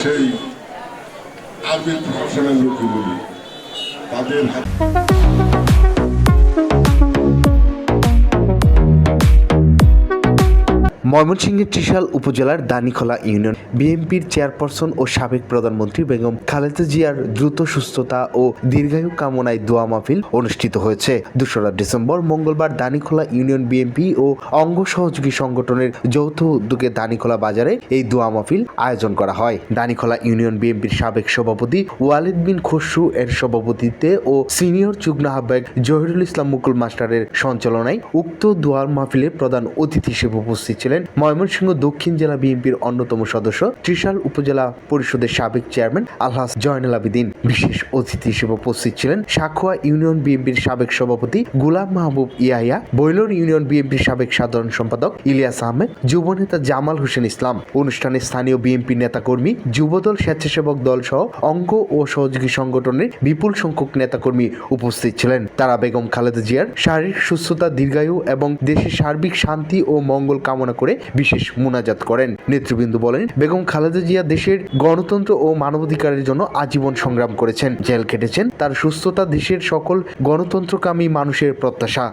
সেই আপিল প্রশাসনের লোকগুলি তাদের ময়মনসিংহের ত্রিশাল উপজেলার দানিখোলা ইউনিয়ন বিএনপির চেয়ারপারসন ও সাবেক প্রধানমন্ত্রী বেগম খালেদা জিয়ার দ্রুত সুস্থতা ও দীর্ঘায়ু কামনায় দোয়া মাহফিল অনুষ্ঠিত হয়েছে। ২রা ডিসেম্বর মঙ্গলবার দানিখোলা ইউনিয়ন বিএনপি ও অঙ্গ সহযোগী সংগঠনের যৌথ উদ্যোগে দানিখোলা বাজারে এই দোয়া মাহফিল আয়োজন করা হয়। দানিখোলা ইউনিয়ন বিএনপির সাবেক সভাপতি ওয়ালিদ বিন খসরু এর সভাপতিত্বে ও সিনিয়র যুগ্ম আহ্বায়ক জহিরুল ইসলাম মুকুল মাস্টারের সঞ্চালনায় উক্ত দোয়া মাহফিলে প্রধান অতিথি হিসেবে উপস্থিত ছিলেন ময়মনসিংহ দক্ষিণ জেলা বিএনপির অন্যতম সদস্য ত্রিশাল উপজেলা পরিষদের সাবেক চেয়ারম্যান আলহাজ জয়নুল আবেদিন। বিশেষ অতিথি হিসেবে উপস্থিত ছিলেন সাখোয়া ইউনিয়ন বিএনপির সাবেক সভাপতি গোলাম মাহবুব ইয়াহিয়া, বৈলর ইউনিয়ন বিএনপির সাবেক সাধারণ সম্পাদক ইলিয়াস আহমেদ, যুবনেতা জামাল হোসেন ইসলাম। অনুষ্ঠানে স্থানীয় বিএনপি নেতাকর্মী, যুবদল, স্বেচ্ছাসেবক দল সহ অঙ্গ ও সহযোগী সংগঠনের বিপুল সংখ্যক নেতাকর্মী উপস্থিত ছিলেন। তারা বেগম খালেদা জিয়ার শারীরিক সুস্থতা, দীর্ঘায়ু এবং দেশের সার্বিক শান্তি ও মঙ্গল কামনা করে বিশেষ মুনাজাত করেন। নেতৃবৃন্দ বলেন, বেগম খালেদা জিয়া দেশের গণতন্ত্র ও মানবাধিকারের জন্য আজীবন সংগ্রাম করেছেন, জেল খেটেছেন। তার সুস্থতা দেশের সকল গণতন্ত্রকামী মানুষের প্রত্যাশা।